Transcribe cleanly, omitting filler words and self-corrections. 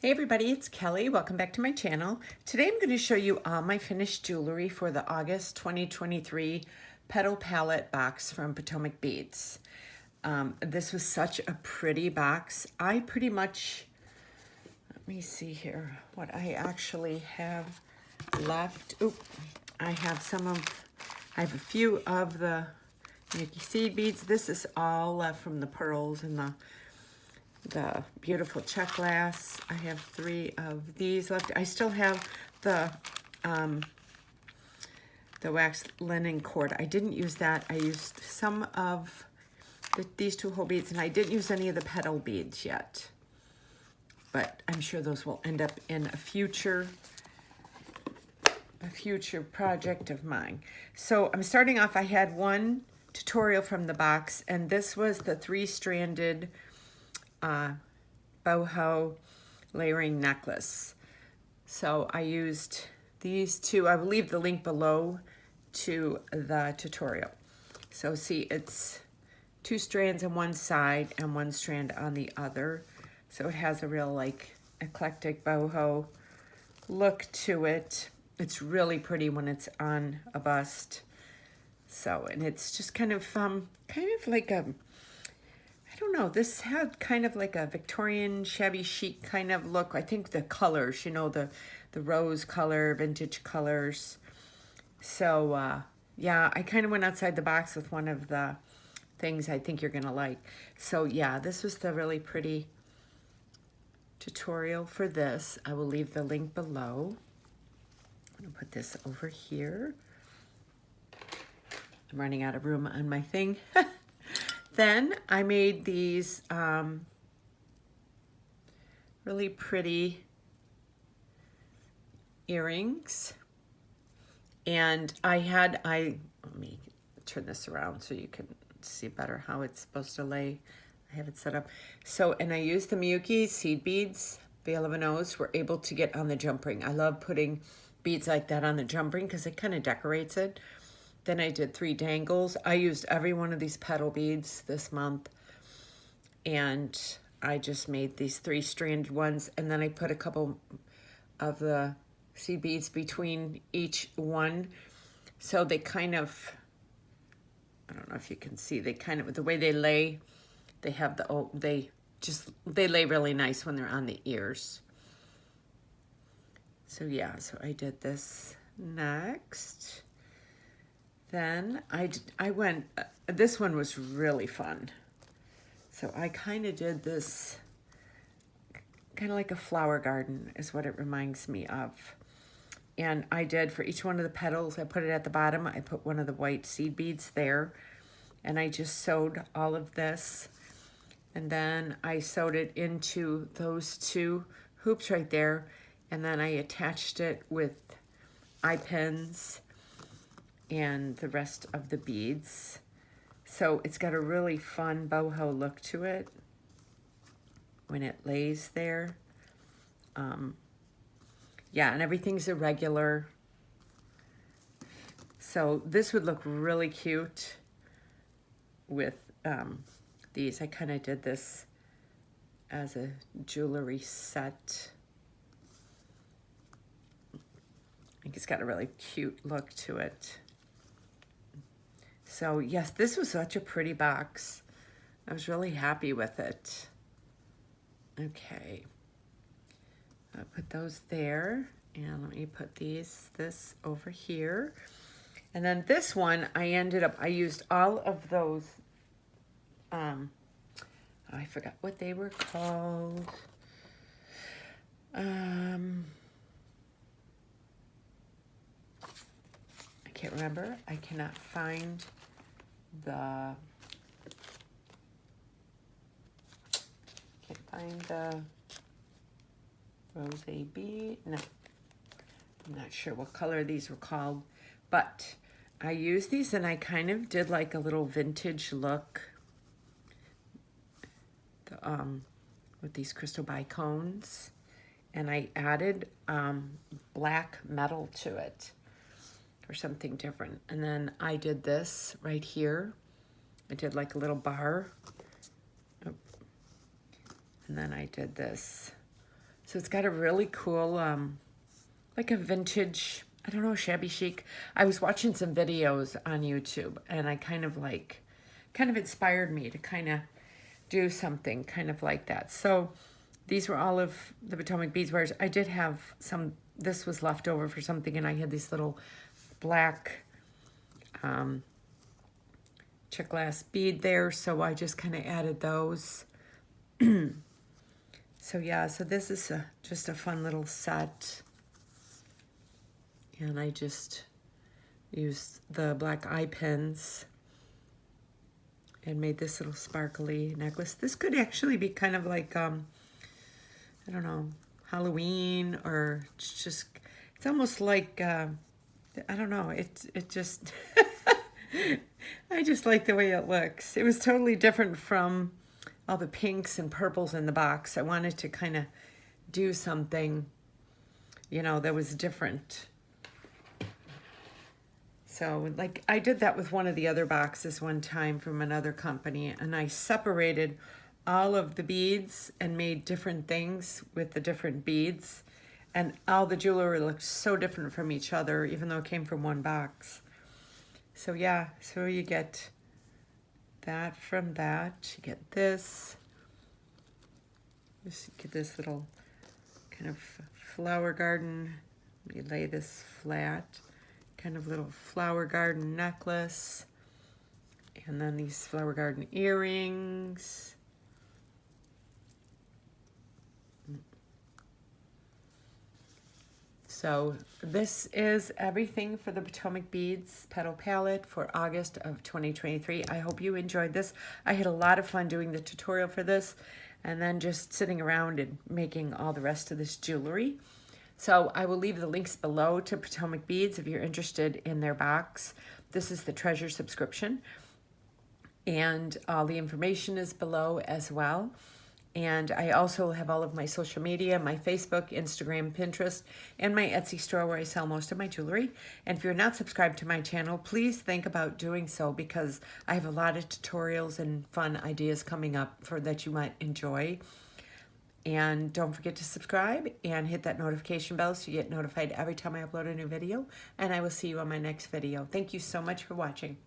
Hey everybody, it's Kelly. Welcome back to my channel. Today I'm going to show you all my finished jewelry for the August 2023 Petal palette box from Potomac Beads. This was such a pretty box. I pretty much, let me see here, what I actually have left. Oop, I have a few of the Mickey seed beads. This is all left from the pearls and the beautiful Czech glass. I have 3 of these left. I still have the wax linen cord. I didn't use that. I used some of these 2 whole beads, and I didn't use any of the petal beads yet. But I'm sure those will end up in a future project of mine. So I'm starting off, I had one tutorial from the box, and this was the 3-stranded boho layering necklace. So I used these 2. I will leave the link below to the tutorial. So see, it's 2 strands on one side and 1 strand on the other. So it has a real like eclectic boho look to it. It's really pretty when it's on a bust. So, and it's just kind of like a, I don't know, this had kind of like a Victorian shabby chic kind of look. I think the colors, you know, the rose color, vintage colors. So, yeah, I kind of went outside the box with one of the things I think you're going to like. So, yeah, this was the really pretty tutorial for this. I will leave the link below. I'm going to put this over here. I'm running out of room on my thing. Then I made these really pretty earrings, and let me turn this around so you can see better how it's supposed to lay. I have it set up. So, and I used the Miyuki seed beads, Veil of a Nose, were able to get on the jump ring. I love putting beads like that on the jump ring because it kind of decorates it. Then I did 3 dangles. I used every one of these petal beads this month. And I just made these 3-stranded ones. And then I put a couple of the seed beads between each one. So they kind of, I don't know if you can see, they kind of, the way they lay, they have they lay really nice when they're on the ears. So yeah, so I did this next. Then I went, this one was really fun. So I kind of did this, kind of like a flower garden is what it reminds me of. And I did, for each one of the petals, I put it at the bottom. I put one of the white seed beads there. And I just sewed all of this. And then I sewed it into those 2 hoops right there. And then I attached it with eye pins and the rest of the beads. So it's got a really fun boho look to it when it lays there. Yeah, and everything's irregular. So this would look really cute with these. I kind of did this as a jewelry set. I think it's got a really cute look to it. So yes, this was such a pretty box. I was really happy with it. Okay, I'll put those there, and let me put this over here. And then this one, I used all of those, I forgot what they were called. I can't remember. I cannot find the rose bead. No, I'm not sure what color these were called, but I used these and I kind of did like a little vintage look with these crystal bicones, and I added black metal to it or something different. And then I did this right here. I did like a little bar. Oh. And then I did this So it's got a really cool, like a vintage, I don't know, shabby chic. I was watching some videos on YouTube and I kind of inspired me to kind of do something kind of like that. So these were all of the Potomac beads wares. I did have some, this was left over for something, and I had these little black Czech glass bead there, so I just kind of added those. So yeah, so this is just a fun little set. And I just used the black eye pins and made this little sparkly necklace. This could actually be kind of like, I don't know, Halloween, or it's almost like, I don't know, it just, I just like the way it looks. It was totally different from all the pinks and purples in the box. I wanted to kind of do something, you know, that was different. So like I did that with one of the other boxes one time from another company, and I separated all of the beads and made different things with the different beads, and all the jewelry looked so different from each other even though it came from one box. So yeah, so you get that from that. You get this. Just get this little kind of flower garden. You lay this flat, kind of little flower garden necklace. And then these flower garden earrings. So this is everything for the Potomac Beads Petal Palette for August of 2023. I hope you enjoyed this. I had a lot of fun doing the tutorial for this and then just sitting around and making all the rest of this jewelry. So I will leave the links below to Potomac Beads if you're interested in their box. This is the Treasure subscription, and all the information is below as well. And I also have all of my social media, my Facebook, Instagram, Pinterest, and my Etsy store where I sell most of my jewelry. And if you're not subscribed to my channel, please think about doing so, because I have a lot of tutorials and fun ideas coming up for that you might enjoy. And don't forget to subscribe and hit that notification bell so you get notified every time I upload a new video. And I will see you on my next video. Thank you so much for watching.